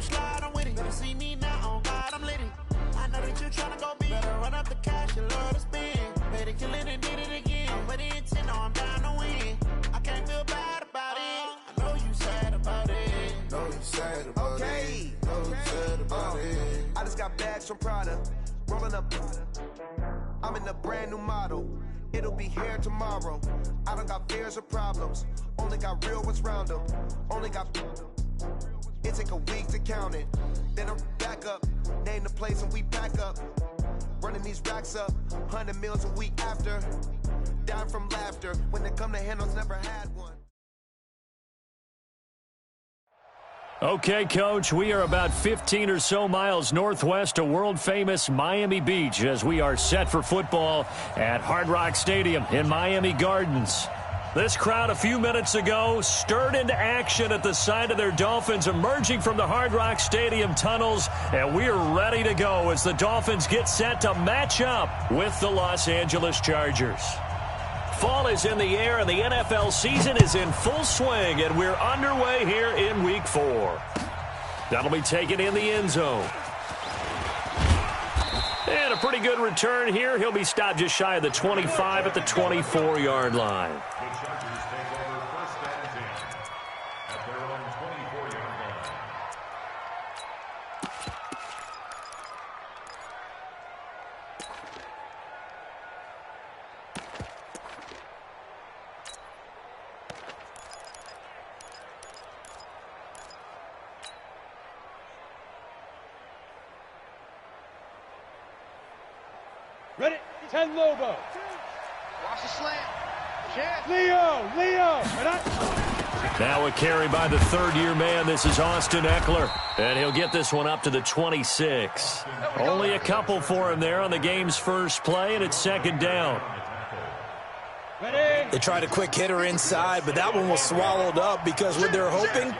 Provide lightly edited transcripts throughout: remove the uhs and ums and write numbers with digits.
slide, I'm with it. Better see me now, oh God, I'm lit it. I know that you tryna go big. Better run up the cash, you love to spend. Better kill it and did it again. But the intent, no, I'm down to win. I can't feel bad about it. I know you sad about it. Know you sad about it. Know you sad about it. I just got bags from Prada. Rolling up. I'm in a brand new model. It'll be here tomorrow. I don't got fears or problems. Only got real ones round them. Only got. It take a week to count it. Then I'm back up. Name the place and we back up. Running these racks up. 100 meals a week after. Down from laughter. When they come to handles, never had one. Okay, Coach, we are about 15 or so miles northwest of world-famous Miami Beach as we are set for football at Hard Rock Stadium in Miami Gardens. This crowd a few minutes ago stirred into action at the sight of their Dolphins emerging from the Hard Rock Stadium tunnels, and we are ready to go as the Dolphins get set to match up with the Los Angeles Chargers. Fall is in the air, and the NFL season is in full swing, and we're underway here in Week 4. That'll be taken in the end zone. And a pretty good return here. He'll be stopped just shy of the 25 at the 24-yard line. Ready? 10 Lobo. Watch the slant. Chance. Leo. Now a carry by the third-year man. This is Austin Eckler. And he'll get this one up to the 26. Only a couple for him there on the game's first play, and it's second down. Ready? They tried a quick hitter inside, but that one was swallowed up because what they're hoping,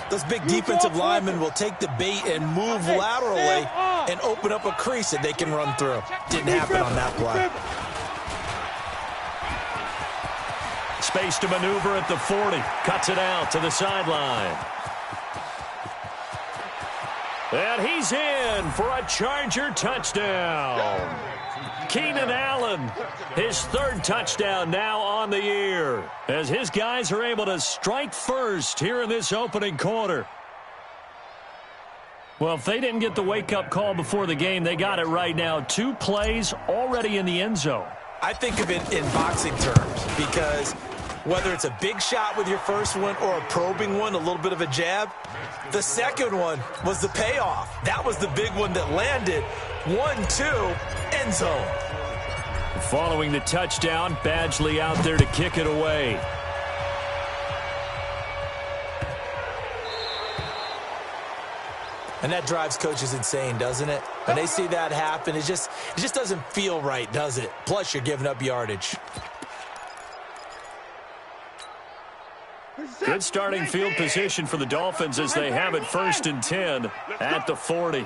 those big defensive linemen will take the bait and move laterally and open up a crease that they can run through. Didn't happen on that play. Space to maneuver at the 40. Cuts it out to the sideline. And he's in for a Charger touchdown. Keenan Allen, his third touchdown now on the year, as his guys are able to strike first here in this opening quarter. Well, if they didn't get the wake-up call before the game, they got it right now. 2 plays already in the end zone. I think of it in boxing terms because whether it's a big shot with your first one or a probing one, a little bit of a jab, the second one was the payoff. That was the big one that landed. 1-2, end zone. Following the touchdown, Badgley out there to kick it away. And that drives coaches insane, doesn't it? When they see that happen, it just doesn't feel right, does it? Plus, you're giving up yardage. Good starting field position for the Dolphins as they have it 1st and 10 at the 40.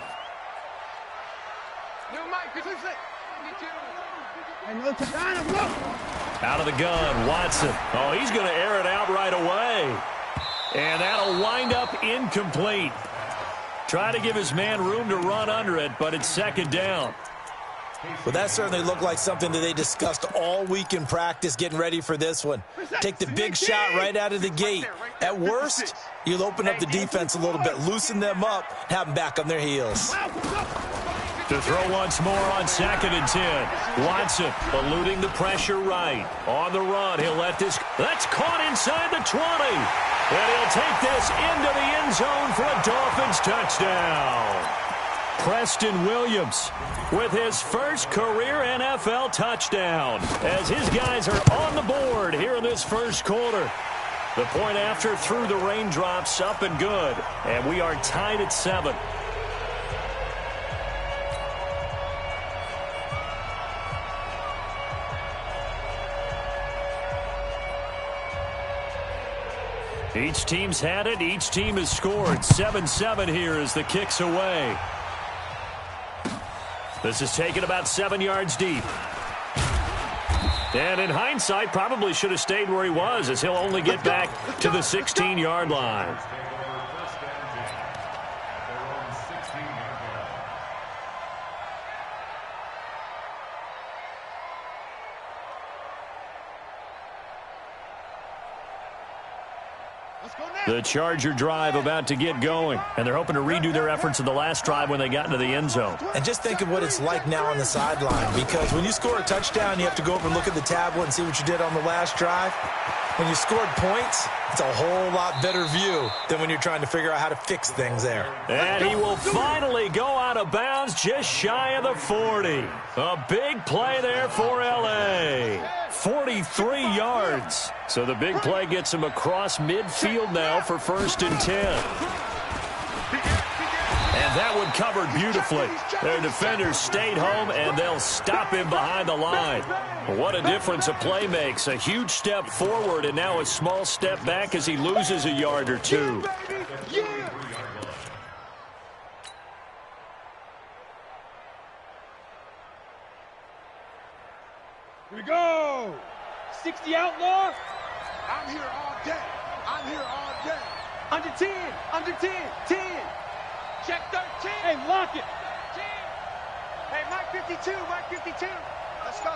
Out of the gun, Watson. Oh, he's going to air it out right away. And that'll wind up incomplete. Try to give his man room to run under it, but it's second down. Well, that certainly looked like something that they discussed all week in practice getting ready for this one. Take the big shot right out of the gate. At worst, you'll open up the defense a little bit, loosen them up, have them back on their heels. To throw once more on 2nd and 10. Watson eluding the pressure right. On the run, he'll let this. That's caught inside the 20. And he'll take this into the end zone for a Dolphins touchdown. Preston Williams with his first career NFL touchdown as his guys are on the board here in this first quarter. The point after through the raindrops, up and good. And we are tied at 7. Each team's had it. Each team has scored. 7-7 here as the kick's away. This is taken about 7 yards deep. And in hindsight, probably should have stayed where he was as he'll only get back to the 16-yard line. The Charger drive about to get going, and they're hoping to redo their efforts in the last drive when they got into the end zone. And just think of what it's like now on the sideline, because when you score a touchdown, you have to go over and look at the tablet and see what you did on the last drive. When you scored points, it's a whole lot better view than when you're trying to figure out how to fix things there. And he will finally go out of bounds just shy of the 40. A big play there for L.A. 43 yards. So the big play gets him across midfield now for 1st and 10. And that one covered beautifully. Their defenders stayed home, and they'll stop him behind the line. What a difference a play makes. A huge step forward and now a small step back as he loses a yard or two. Here we go. 60 outlaw. I'm here all day. I'm here all day. Under 10. Under 10. 10. Check 13. Hey, lock it. 10. Hey, Mike 52. Mike 52. Let's go.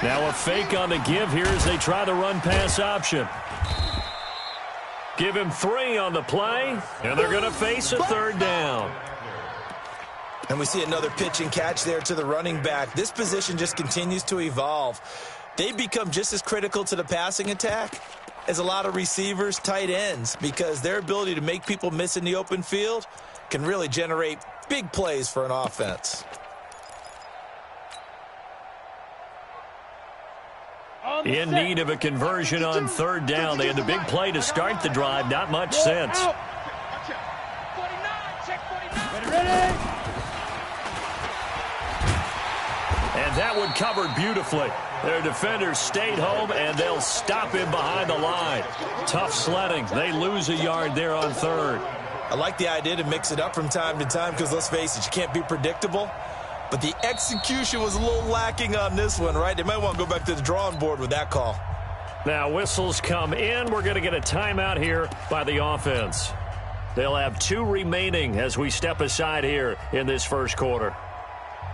Now a fake on the give here as they try the run-pass option. Give him 3 on the play, and they're going to face a 3rd down. And we see another pitch and catch there to the running back. This position just continues to evolve. They become just as critical to the passing attack as a lot of receivers, tight ends, because their ability to make people miss in the open field can really generate big plays for an offense. In need of a conversion on 3rd down. They had the big play to start the drive. Not much sense. 49. Check 49. Ready. And that one covered beautifully. Their defenders stayed home, and they'll stop him behind the line. Tough sledding. They lose a yard there on 3rd. I like the idea to mix it up from time to time because, let's face it, you can't be predictable. But the execution was a little lacking on this one, right? They might want to go back to the drawing board with that call. Now whistles come in. We're going to get a timeout here by the offense. They'll have 2 remaining as we step aside here in this first quarter.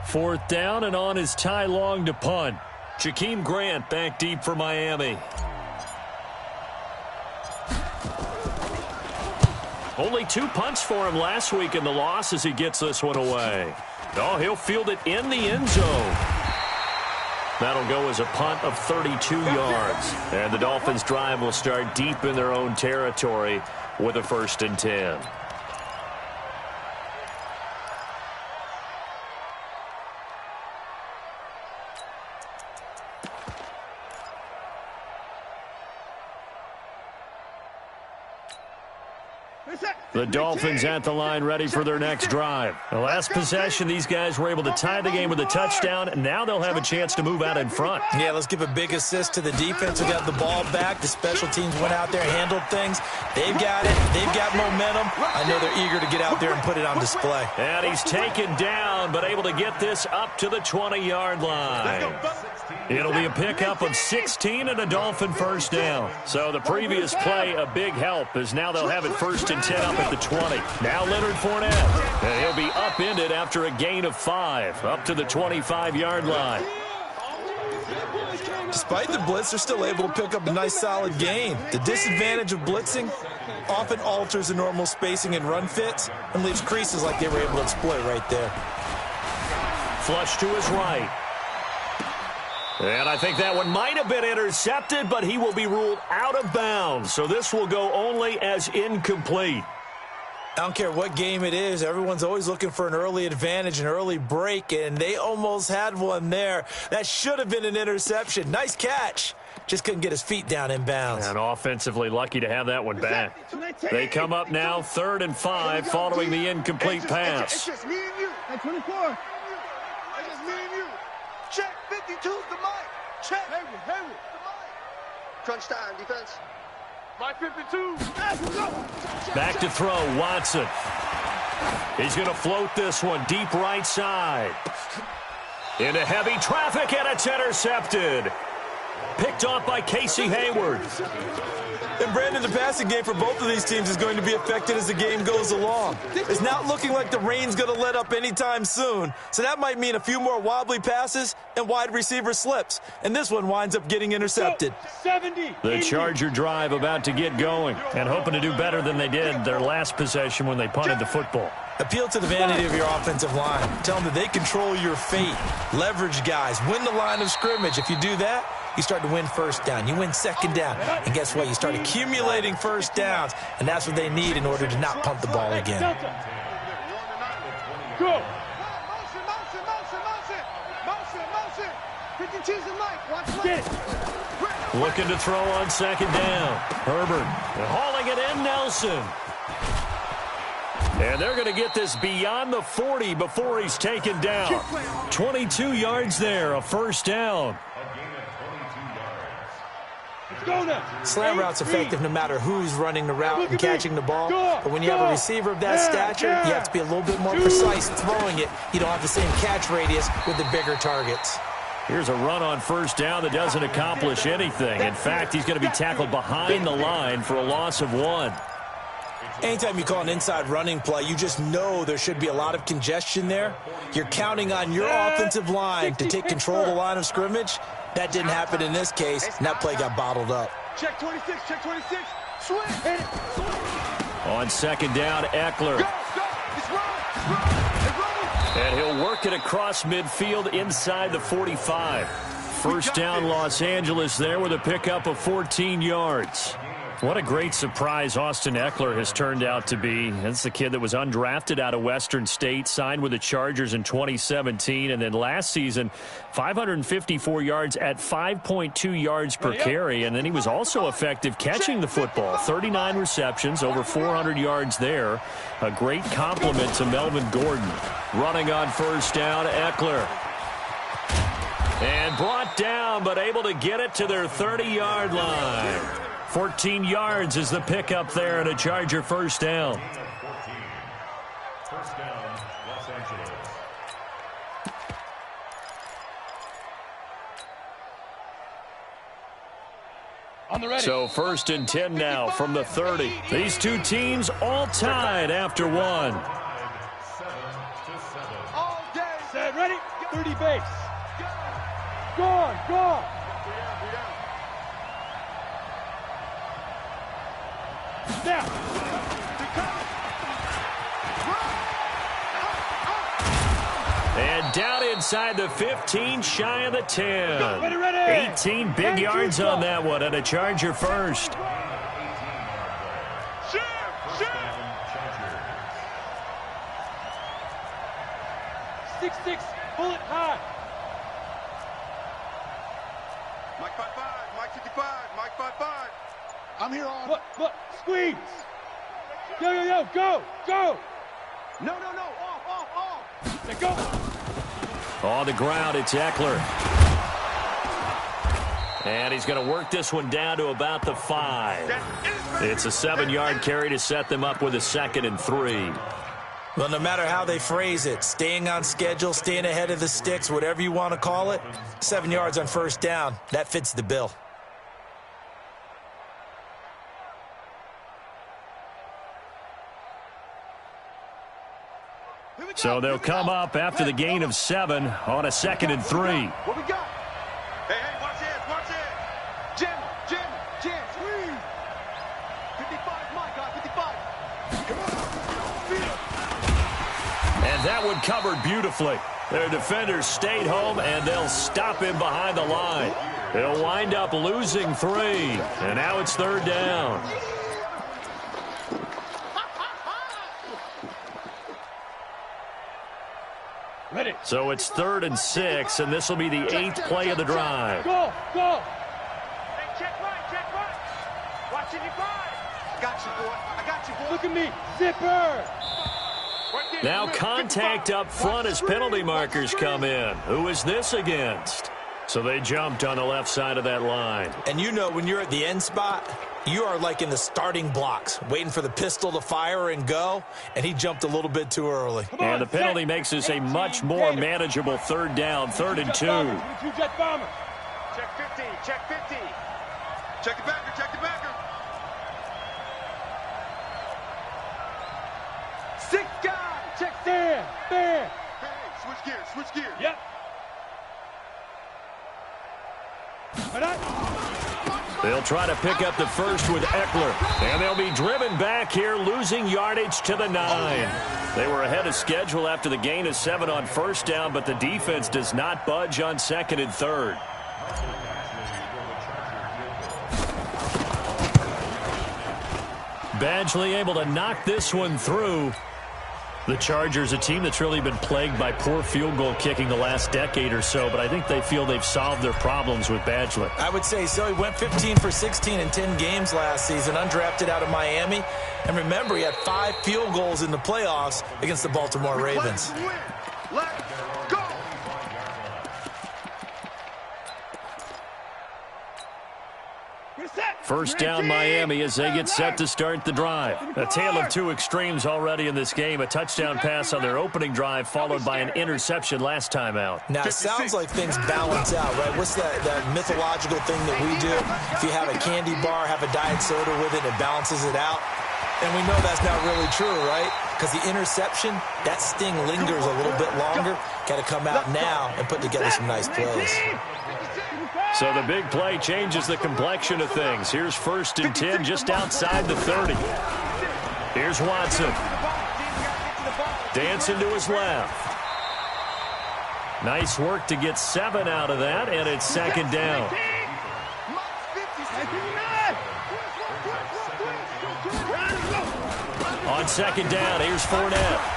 4th down, and on is Ty Long to punt. Jakeem Grant back deep for Miami. Only 2 punts for him last week in the loss as he gets this one away. Oh, he'll field it in the end zone. That'll go as a punt of 32 yards. And the Dolphins' drive will start deep in their own territory with a 1st and 10. The Dolphins at the line ready for their next drive. The last possession, these guys were able to tie the game with a touchdown, and now they'll have a chance to move out in front. Yeah, let's give a big assist to the defense. We got the ball back. The special teams went out there, handled things. They've got it. They've got momentum. I know they're eager to get out there and put it on display. And he's taken down, but able to get this up to the 20-yard line. It'll be a pickup of 16 and a Dolphin 1st down. So the previous play, a big help, as now they'll have it 1st and 10 up at the 20. Now Leonard Fournette. And he'll be upended after a gain of 5, up to the 25-yard line. Despite the blitz, they're still able to pick up a nice solid gain. The disadvantage of blitzing often alters the normal spacing and run fits and leaves creases like they were able to exploit right there. Flush to his right. And I think that one might have been intercepted, but he will be ruled out of bounds. So this will go only as incomplete. I don't care what game it is. Everyone's always looking for an early advantage, an early break, and they almost had one there. That should have been an interception. Nice catch. Just couldn't get his feet down in bounds. And offensively lucky to have that one back. They come up now 3rd and 5 following the incomplete pass. It's just me and you. At 24. It's just me and you. Check 52's the mic. Check. Heavy. Crunch time, defense. Mike 52. Back to throw, Watson. He's going to float this one deep right side. Into heavy traffic, and it's intercepted. Picked off by Casey Hayward. And Brandon, the passing game for both of these teams is going to be affected as the game goes along. It's not looking like the rain's going to let up anytime soon, so that might mean a few more wobbly passes and wide receiver slips. And this one winds up getting intercepted. 70. The Charger drive about to get going and hoping to do better than they did their last possession when they punted the football. Appeal to the vanity of your offensive line. Tell them that they control your fate. Leverage guys. Win the line of scrimmage. If you do that, you start to win first down. You win second down. And guess what? You start accumulating first downs. And that's what they need in order to not punt the ball again. Go. Get it. Looking to throw on second down. Herbert hauling it in. Nelson. And they're going to get this beyond the 40 before he's taken down. 22 yards there, a first down. Slant route's effective no matter who's running the route and catching the ball. But when you have a receiver of that stature, you have to be a little bit more precise throwing it. You don't have the same catch radius with the bigger targets. Here's a run on first down that doesn't accomplish anything. In fact, he's going to be tackled behind the line for a loss of 1. Anytime you call an inside running play, you just know there should be a lot of congestion there. You're counting on your offensive line to take control of the line of scrimmage. That didn't happen in this case, and that play got bottled up. Check 26, check 26. Swing. Hit it. On second down, Eckler. Go, go. It's running. And he'll work it across midfield inside the 45. First down, Los Angeles there with a pickup of 14 yards. What a great surprise Austin Eckler has turned out to be. That's the kid that was undrafted out of Western State, signed with the Chargers in 2017, and then last season, 554 yards at 5.2 yards per carry, and then he was also effective catching the football. 39 receptions, over 400 yards there. A great compliment to Melvin Gordon. Running on first down, Eckler. And brought down, but able to get it to their 30-yard line. 14 yards is the pickup there and a Charger first down. First down, Los Angeles. On the ready. So first and 10 now from the 30. These two teams all tied after one. 7-7. All day. Set, ready. 30 base. Gone, gone. Now. And down inside the 15, shy of the 10. Ready, ready. 18 big yards on that one and a Charger first. Shift, shift. 6-6, bullet high. Mike 5-5, Mike 55, Mike 5-5. I'm here on. Look, squeeze. Yo, yo, yo, go, go. No, off. Say go. On the ground, it's Eckler. And he's going to work this one down to about the 5. It's a 7-yard carry to set them up with a 2nd and 3. Well, no matter how they phrase it, staying on schedule, staying ahead of the sticks, whatever you want to call it, 7 yards on first down, that fits the bill. So they'll come up after the gain of 7 on a 2nd and 3. What we got? Hey, watch it. Jim. Squeeze. 55, my God, 55. Come on. And that one covered beautifully. Their defenders stayed home, and they'll stop him behind the line. They'll wind up losing 3, and now it's 3rd down. Ready. So it's 3rd and 6, and this will be the 8th play of the drive. Go. Hey, check right. Watch it, you I got you, boy. Look at me. Zipper. Now contact up front as penalty markers come in. Who is this against? So they jumped on the left side of that line. And you know when you're at the end spot, you are like in the starting blocks, waiting for the pistol to fire and go, and he jumped a little bit too early. And the penalty makes this a much more manageable 3rd down, 3rd and 2. Jet bomber. Check 50, check 50. Check the backer. Stand. Hey, switch gears, switch gears. Yep. They'll try to pick up the first with Eckler, and they'll be driven back here, losing yardage to the 9. They were ahead of schedule after the gain of 7 on first down, but the defense does not budge on second and third. Badgley able to knock this one through. The Chargers, a team that's really been plagued by poor field goal kicking the last decade or so, but I think they feel they've solved their problems with Badgley. I would say so. He went 15 for 16 in 10 games last season, undrafted out of Miami. And remember, he had 5 field goals in the playoffs against the Baltimore Ravens. Let's go. First down Miami as they get set to start the drive. A tale of two extremes already in this game. A touchdown pass on their opening drive followed by an interception last time out. Now, it sounds like things balance out, right? What's that mythological thing that we do? If you have a candy bar, have a diet soda with it, it balances it out. And we know that's not really true, right? Because the interception, that sting lingers a little bit longer. Got to come out now and put together some nice plays. So the big play changes the complexion of things. Here's 1st and 10 just outside the 30. Here's Watson. Dancing to his left. Nice work to get 7 out of that, and it's 2nd down. On 2nd down, here's Fournette.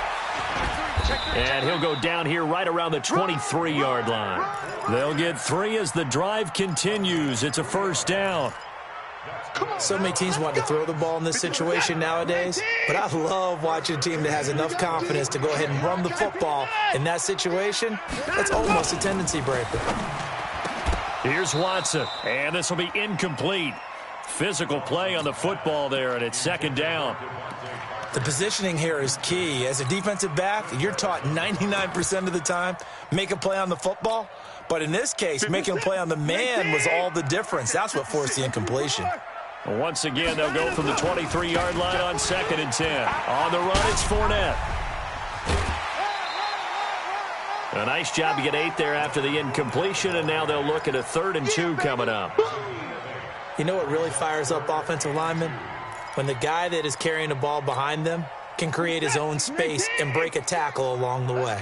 And he'll go down here right around the 23-yard line. They'll get 3 as the drive continues. It's a 1st down. So many teams want to throw the ball in this situation nowadays, but I love watching a team that has enough confidence to go ahead and run the football in that situation. That's almost a tendency breaker. Here's Watson, and this will be incomplete. Physical play on the football there, and it's 2nd down. The positioning here is key. As a defensive back, you're taught 99% of the time, make a play on the football. But in this case, making a play on the man was all the difference. That's what forced the incompletion. Once again, they'll go from the 23-yard line on 2nd and 10. On the run, it's Fournette. A nice job to get 8 there after the incompletion, and now they'll look at a 3rd and 2 coming up. You know what really fires up offensive linemen? When the guy that is carrying the ball behind them can create his own space and break a tackle along the way.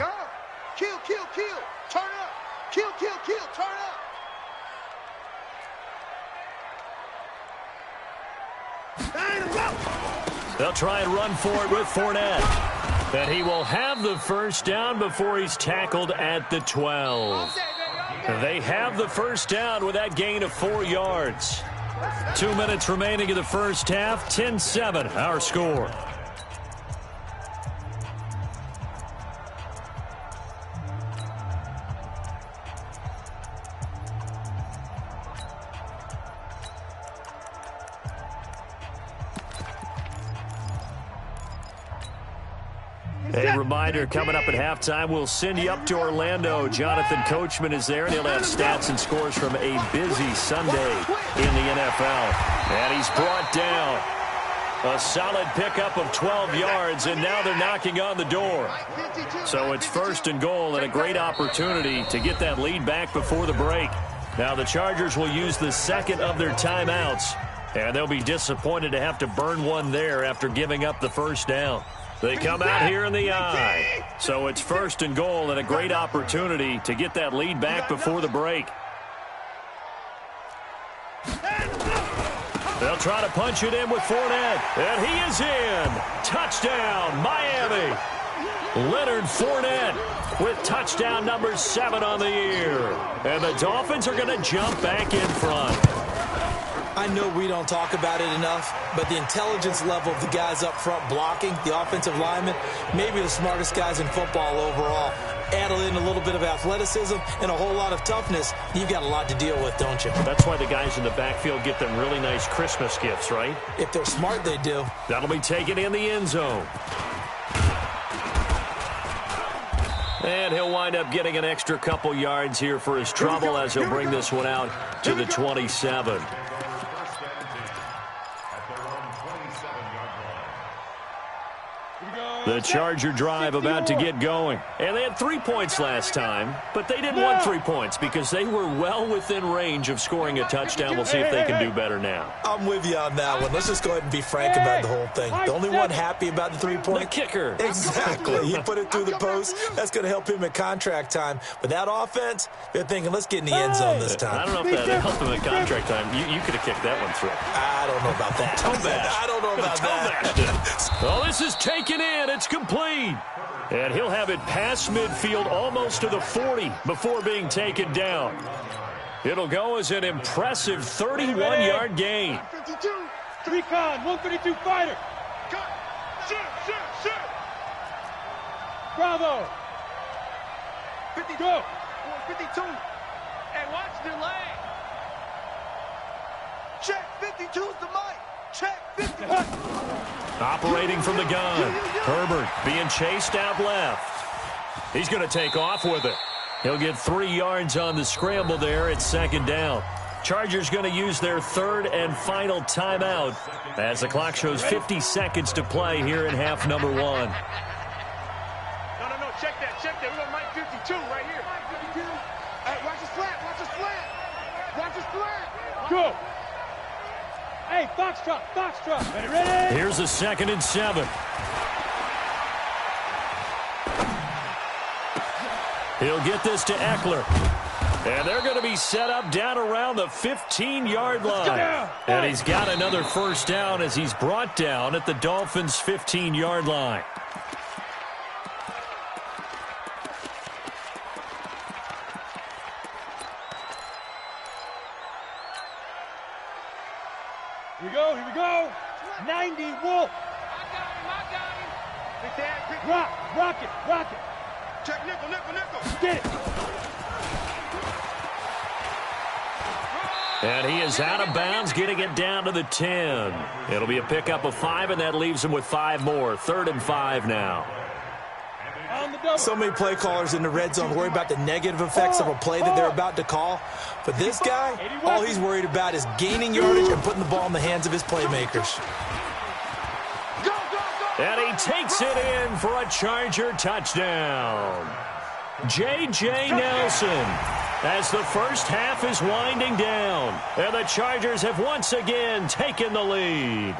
Kill, kill, kill. Turn up. Kill, kill, kill. Turn up. They'll try and run for it with Fournette. And he will have the 1st down before he's tackled at the 12. They have the 1st down with that gain of 4 yards. 2 minutes remaining in the first half. 10-7, our score. A reminder, coming up at halftime, we'll send you up to Orlando. Jonathan Coachman is there, and he'll have stats and scores from a busy Sunday in the NFL. And he's brought down. A solid pickup of 12 yards, and now they're knocking on the door. So it's 1st and goal, and a great opportunity to get that lead back before the break. Now the Chargers will use the 2nd of their timeouts, and they'll be disappointed to have to burn one there after giving up the 1st down. They come out here in the eye. So it's 1st and goal and a great opportunity to get that lead back before the break. They'll try to punch it in with Fournette. And he is in. Touchdown, Miami. Leonard Fournette with touchdown number 7 on the year. And the Dolphins are going to jump back in front. I know we don't talk about it enough, but the intelligence level of the guys up front blocking, the offensive linemen, maybe the smartest guys in football overall. Add in a little bit of athleticism and a whole lot of toughness, you've got a lot to deal with, don't you? That's why the guys in the backfield get them really nice Christmas gifts, right? If they're smart, they do. That'll be taken in the end zone. And he'll wind up getting an extra couple yards here for his trouble as he'll bring this one out to the 27. The Charger drive about to get going. And they had 3 points last time, but they didn't want 3 points because they were well within range of scoring a touchdown. We'll see if they can do better now. I'm with you on that one. Let's just go ahead and be frank about the whole thing. The only one happy about the 3-point. The kicker. Exactly. He put it through the post. That's going to help him in contract time. But that offense, they're thinking, let's get in the end zone this time. I don't know if that helped him in contract time. You could have kicked that one through. I don't know about that. I don't know about that. Well, this is taken in. It's complete. And he'll have it past midfield almost to the 40 before being taken down. It'll go as an impressive 31-yard gain. 52, recon, 152 fighter. Cut. Shoot. Bravo. 50, Go. 52. And watch the lane. Check 52's the mic. Check 50. Operating from the gun. Herbert being chased out left. He's going to take off with it. He'll get 3 yards on the scramble there at second down. Chargers going to use their third and final timeout as the clock shows 50 seconds to play here in half number 1. No. Check that. We're going to mic 52 right here. Mic 52. Hey, watch the slant. Go. Hey, Foxtrot. Ready? Here's a 2nd and 7. He'll get this to Eckler. And they're going to be set up down around the 15-yard line. And he's got another first down as he's brought down at the Dolphins' 15-yard line. Here we go. 90 Wolf. I got him. Rock it. Check nickel. Get it. And he is out of bounds, getting it down to the 10. It'll be a pickup of 5, and that leaves him with 5 more. 3rd and 5 now. So many play callers in the red zone worry about the negative effects of a play that they're about to call. But this guy, all he's worried about is gaining yardage and putting the ball in the hands of his playmakers. And he takes it in for a Charger touchdown. J.J. Nelson, as the first half is winding down. And the Chargers have once again taken the lead.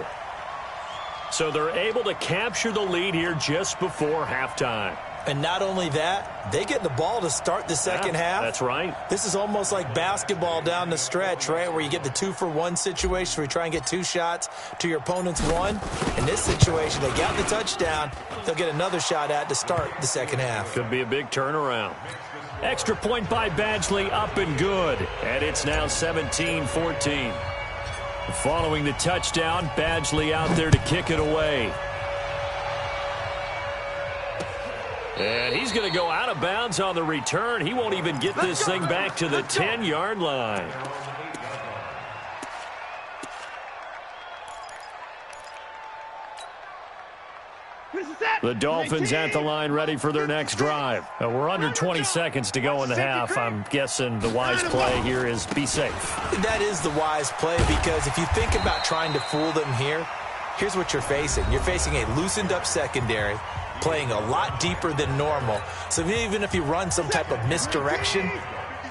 So they're able to capture the lead here just before halftime. And not only that, they get the ball to start the second half. That's right. This is almost like basketball down the stretch, right, where you get the 2-for-1 situation where you try and get 2 shots to your opponent's 1. In this situation, they got the touchdown. They'll get another shot at to start the second half. Could be a big turnaround. Extra point by Badgley, up and good. And it's now 17-14. Following the touchdown, Badgley out there to kick it away. And he's going to go out of bounds on the return. He won't even get this thing back to the 10-yard line. The Dolphins at the line ready for their next drive. We're under 20 seconds to go in the half. I'm guessing the wise play here is be safe. That is the wise play because if you think about trying to fool them here, here's what you're facing. You're facing a loosened up secondary, playing a lot deeper than normal. So even if you run some type of misdirection,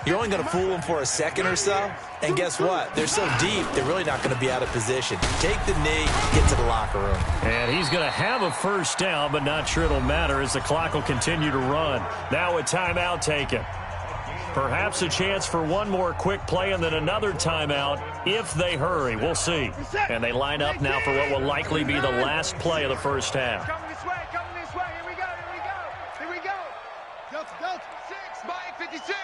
you're only going to fool them for a second or so. And guess what? They're so deep, they're really not going to be out of position. Take the knee, get to the locker room. And he's going to have a first down, but not sure it'll matter as the clock will continue to run. Now a timeout taken. Perhaps a chance for one more quick play and then another timeout if they hurry. We'll see. And they line up now for what will likely be the last play of the first half. Coming this way. Here we go. Go. 6 by 56.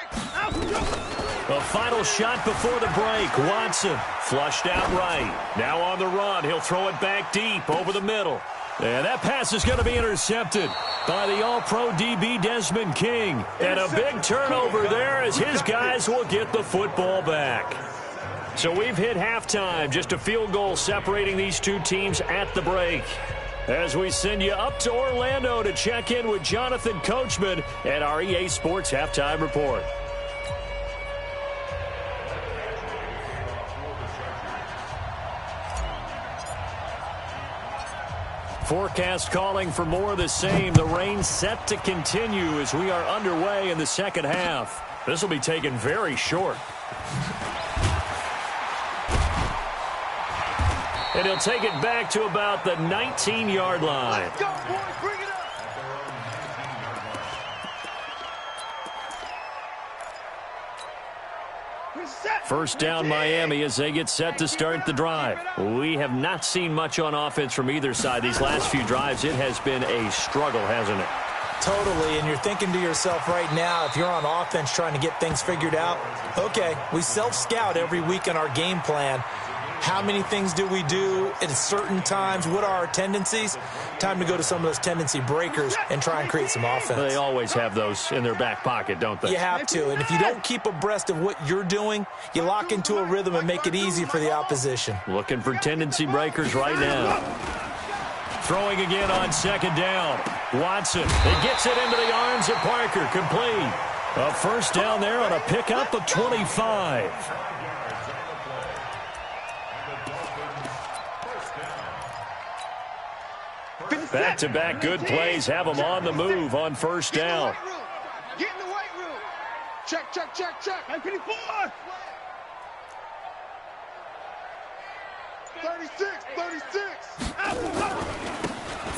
The final shot before the break. Watson flushed out right. Now on the run. He'll throw it back deep over the middle. And that pass is going to be intercepted by the All-Pro DB Desmond King. And a big turnover there as his guys will get the football back. So we've hit halftime. Just a field goal separating these two teams at the break. As we send you up to Orlando to check in with Jonathan Coachman at our EA Sports Halftime Report. Forecast calling for more of the same. The rain set to continue as we are underway in the second half. This will be taken very short. And he'll take it back to about the 19-yard line. Let's go, boys. Bring it up. First down Miami as they get set to start the drive. We have not seen much on offense from either side. These last few drives, it has been a struggle, hasn't it? Totally, and you're thinking to yourself right now, if you're on offense trying to get things figured out, okay, we self-scout every week in our game plan. How many things do we do at certain times? What are our tendencies? Time to go to some of those tendency breakers and try and create some offense. They always have those in their back pocket, don't they? You have to, and if you don't keep abreast of what you're doing, you lock into a rhythm and make it easy for the opposition. Looking for tendency breakers right now. Throwing again on second down. Watson, it gets it into the arms of Parker, complete. A first down there on a pickup of 25. Back-to-back good plays have them on the move on first down. Get in the weight room. Check, check, check, check. 54. 36, 36.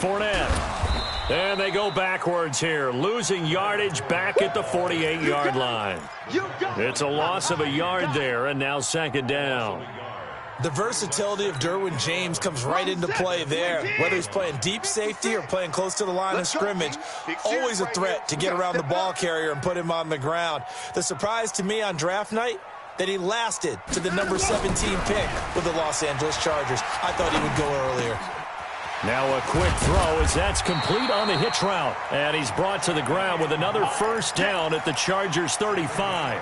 Fournette. And they go backwards here, losing yardage back at the 48-yard line. It's a loss of a yard there, and now second down. The versatility of Derwin James comes right into play there. Whether he's playing deep safety or playing close to the line of scrimmage, always a threat to get around the ball carrier and put him on the ground. The surprise to me on draft night, that he lasted to the number 17 pick with the Los Angeles Chargers. I thought he would go earlier. Now a quick throw as that's complete on the hitch route. And he's brought to the ground with another first down at the Chargers 35.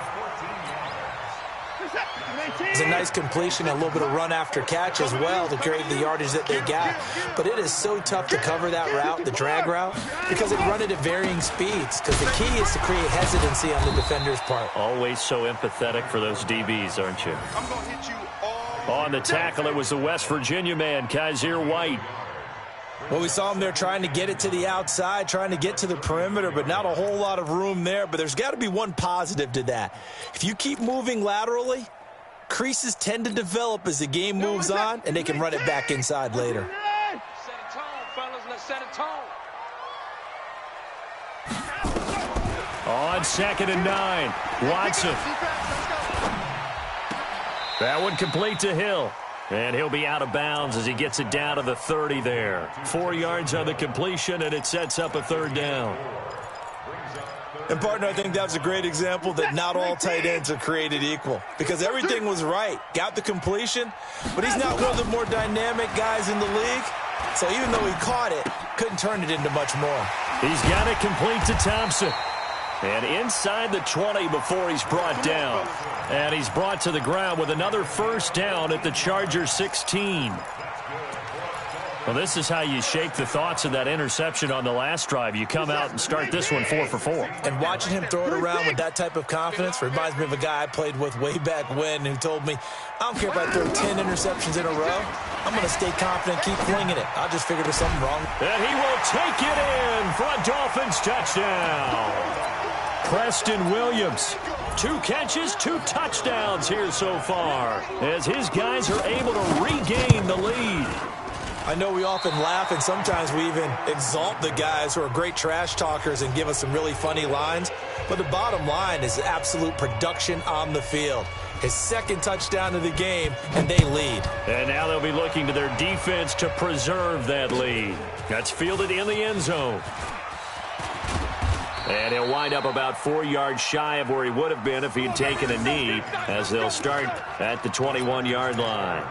It's a nice completion and a little bit of run after catch as well to create the yardage that they got. But it is so tough to cover that route, the drag route, because they run it at varying speeds. Because the key is to create hesitancy on the defender's part. Always so empathetic for those DBs, aren't you? I'm going to hit you all. On the tackle, it was the West Virginia man, Kaiser White. Well, we saw him there trying to get it to the outside, trying to get to the perimeter, but not a whole lot of room there. But there's got to be one positive to that. If you keep moving laterally, creases tend to develop as the game moves on, and they can run it back inside later. Set a tone, fellas. Let's set a tone. On 2nd and 9, Watson. That one complete to Hill. And he'll be out of bounds as he gets it down to the 30 there. 4 yards on the completion, and it sets up a third down. And, partner, I think that was a great example that not all tight ends are created equal. Because everything was right. Got the completion, but he's not one of the more dynamic guys in the league. So even though he caught it, couldn't turn it into much more. He's got it complete to Thompson. And inside the 20 before he's brought down. And he's brought to the ground with another first down at the Chargers 16. Well, this is how you shake the thoughts of that interception on the last drive. You come out and start this one 4 for 4. And watching him throw it around with that type of confidence reminds me of a guy I played with way back when who told me, I don't care if I throw 10 interceptions in a row. I'm going to stay confident, keep flinging it. I'll just figure there's something wrong. And he will take it in for a Dolphins touchdown. Preston Williams, 2 catches, 2 touchdowns here so far as his guys are able to regain the lead. I know we often laugh and sometimes we even exalt the guys who are great trash talkers and give us some really funny lines. But the bottom line is absolute production on the field. His 2nd touchdown of the game, and they lead. And now they'll be looking to their defense to preserve that lead. That's fielded in the end zone. And he'll wind up about 4 yards shy of where he would have been if he'd taken a knee, as they'll start at the 21-yard line.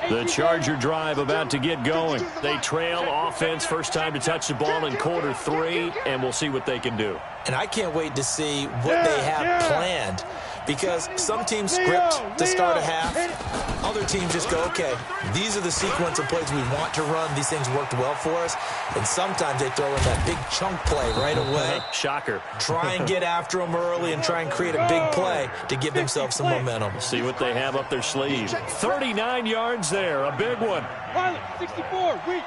The Charger drive about to get going. They trail offense, first time to touch the ball in quarter 3, and we'll see what they can do. And I can't wait to see what they have planned, because some teams script to start a half. other teams just go, okay, these are the sequence of plays we want to run. These things worked well for us. And sometimes they throw in that big chunk play right away. Shocker. Try and get after them early and try and create a big play to give themselves some momentum. See what they have up their sleeve. 39 yards there, a big one. 64, weak.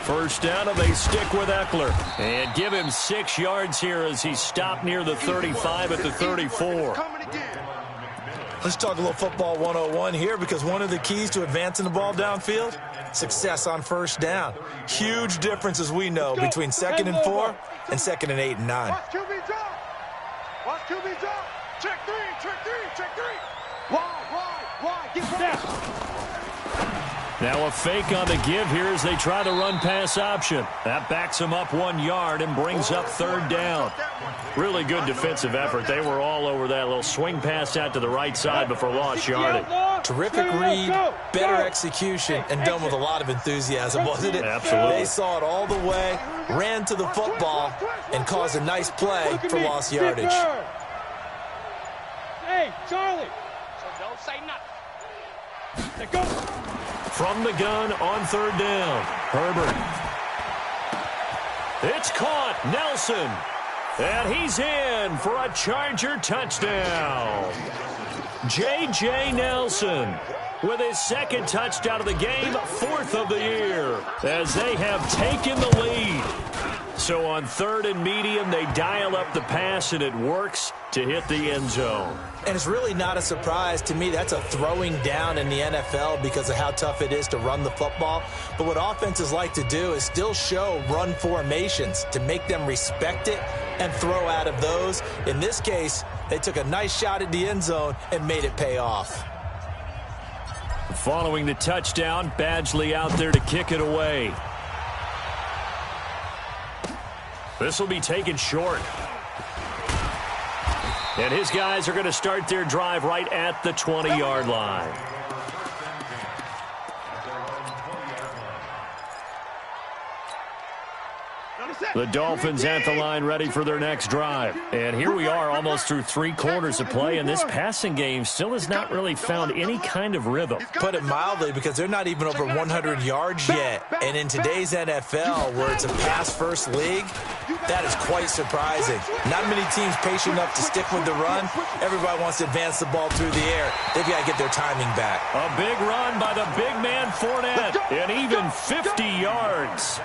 First down, and they stick with Eckler. And give him 6 yards here as he stopped near the 35 at the 34. Let's talk a little football 101 here, because one of the keys to advancing the ball downfield, success on first down. Huge difference, as we know, between 2nd and 4 and 2nd and 8 and 9. Watch QB drop. Watch QB drop. Check three. Wide. Get down. Now a fake on the give here as they try to run pass option. That backs him up 1 yard and brings up 3rd down. Really good defensive effort. They were all over that little swing pass out to the right side before lost yardage. Terrific read, better execution, and done with a lot of enthusiasm, wasn't it? Absolutely. They saw it all the way, ran to the football, and caused a nice play for lost yardage. Hey, Charlie. So don't say nothing. Let go. From the gun on 3rd down. Herbert. It's caught. Nelson. And he's in for a Charger touchdown. J.J. Nelson with his 2nd touchdown of the game, 4th of the year, as they have taken the lead. So on 3rd and medium, they dial up the pass, and it works to hit the end zone. And it's really not a surprise to me. That's a throwing down in the NFL because of how tough it is to run the football. But what offenses like to do is still show run formations to make them respect it and throw out of those. In this case, they took a nice shot at the end zone and made it pay off. Following the touchdown, Badgley out there to kick it away. This will be taken short. And his guys are going to start their drive right at the 20-yard line. The Dolphins at the line ready for their next drive. And here we are almost through 3 quarters of play, and this passing game still has not really found any kind of rhythm. Put it mildly, because they're not even over 100 yards yet. And in today's NFL, where it's a pass-first league, that is quite surprising. Not many teams patient enough to stick with the run. Everybody wants to advance the ball through the air. They've got to get their timing back. A big run by the big man Fournette, and even 50 yards.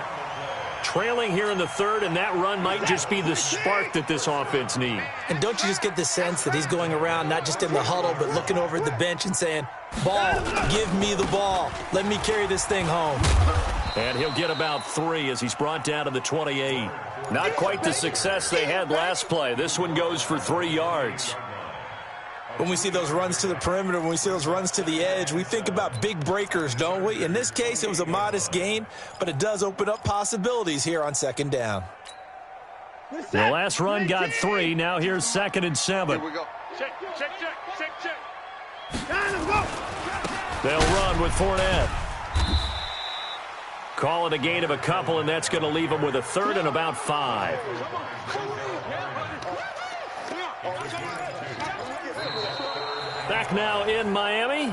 Trailing here in the 3rd, and that run might just be the spark that this offense needs. And don't you just get the sense that he's going around not just in the huddle, but looking over at the bench and saying, ball, give me the ball. Let me carry this thing home. And he'll get about 3 as he's brought down to the 28. Not quite the success they had last play. This one goes for 3 yards. When we see those runs to the perimeter, when we see those runs to the edge, we think about big breakers, don't we? In this case, it was a modest gain, but it does open up possibilities here on 2nd down. The last run got 3. Now here's 2nd and 7. Here we go. Check. They'll run with Fournette. Call it a gain of a couple, and that's going to leave them with a 3rd and about 5. Back now in Miami.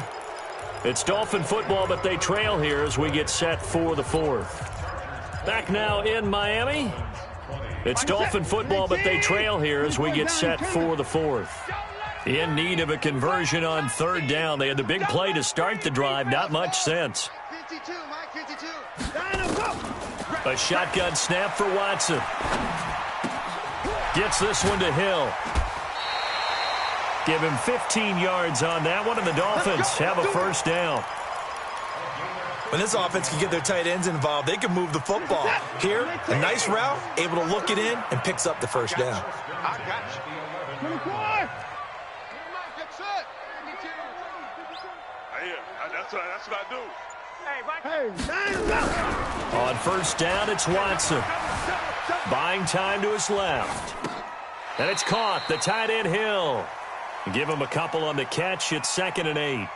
It's Dolphin football, but they trail here as we get set for the 4th. Back now in Miami. It's Dolphin football, but they trail here as we get set for the 4th. In need of a conversion on 3rd down. They had the big play to start the drive. Not much sense. A shotgun snap for Watson. Gets this one to Hill. Give him 15 yards on that one, and the Dolphins have a 1st down. When this offense can get their tight ends involved, they can move the football. Here, a nice route, able to look it in, and picks up the 1st down. I got you. 24. That's what I do. On 1st down, it's Watson. Buying time to his left. And it's caught. The tight end Hill. Give him a couple on the catch. It's 2nd and 8.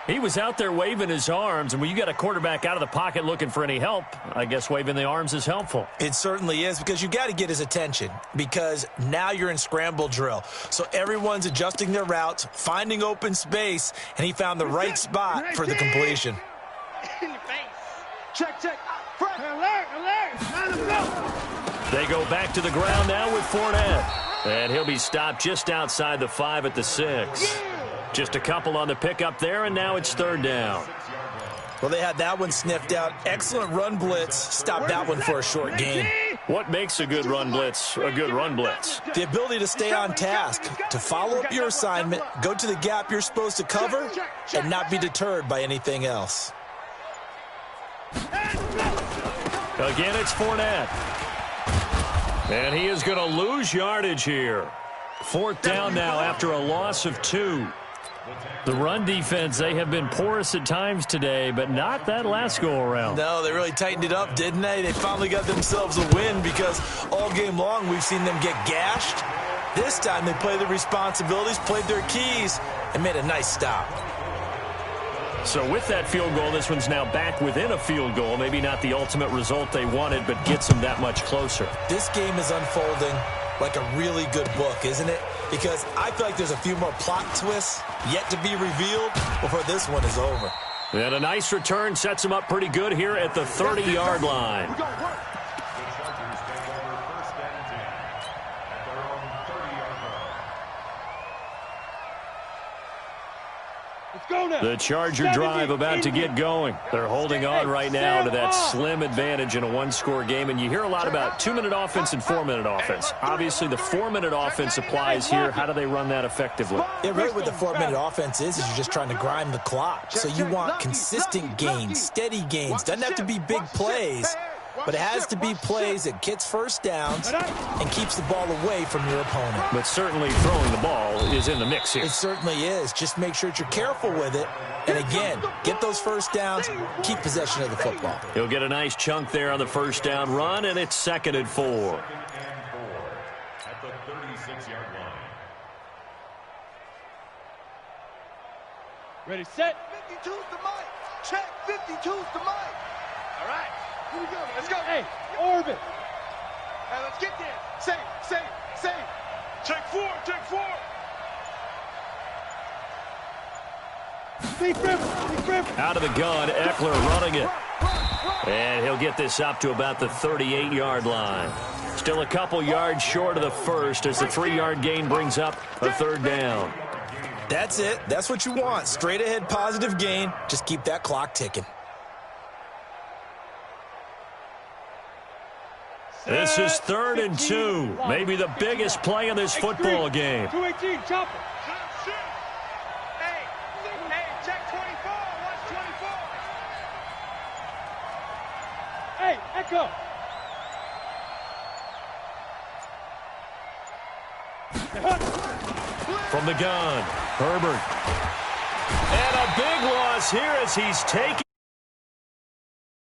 He was out there waving his arms, and when you got a quarterback out of the pocket looking for any help, I guess waving the arms is helpful. It certainly is, because you got to get his attention, because now you're in scramble drill. So everyone's adjusting their routes, finding open space, and he found the right spot for the completion. In your face. Check, check. Alert, alert. They go back to the ground now with Fournette. And he'll be stopped just outside the 5 at the 6. Just a couple on the pickup there, and now it's 3rd down. Well, they had that one sniffed out. Excellent run blitz. Stopped that one for a short gain. What makes a good run blitz a good run blitz? The ability to stay on task, to follow up your assignment, go to the gap you're supposed to cover, and not be deterred by anything else. Again, it's Fournette. And he is going to lose yardage here. 4th down now after a loss of 2. The run defense, they have been porous at times today, but not that last go-around. No, they really tightened it up, didn't they? They finally got themselves a win, because all game long we've seen them get gashed. This time they played their responsibilities, played their keys, and made a nice stop. So with that field goal, this one's now back within a field goal. Maybe not the ultimate result they wanted, but gets them that much closer. This game is unfolding like a really good book, isn't it? Because I feel like there's a few more plot twists yet to be revealed before this one is over. And a nice return sets them up pretty good here at the 30-yard line. The Charger drive about to get going. They're holding on right now to that slim advantage in a one-score game. And you hear a lot about 2-minute offense and 4-minute offense. Obviously, the 4-minute offense applies here. How do they run that effectively? Yeah, really what the 4-minute offense is you're just trying to grind the clock. So you want consistent gains, steady gains. Doesn't have to be big plays, but it has to be plays that gets first downs and keeps the ball away from your opponent. But certainly throwing the ball is in the mix here. It certainly is. Just make sure that you're careful with it. And again, get those first downs, keep possession of the football. He'll get a nice chunk there on the first down run, and it's 2nd and 4. At the 36-yard line. Ready, set. 52's the mic. Check, 52's the mic. All right, here we go. Let's go. Hey, orbit. Hey, let's get there. Safe. Check 4. Big river. Out of the gun, Eckler running it. And he'll get this up to about the 38-yard line. Still a couple yards short of the first as the 3-yard gain brings up a 3rd down. That's it. That's what you want. Straight ahead positive gain. Just keep that clock ticking. This is 3rd and 2. Maybe the biggest play in this football game. 218, chopper. Hey, check 24. Watch 24. Hey, Echo. From the gun, Herbert. And a big loss here as he's taken.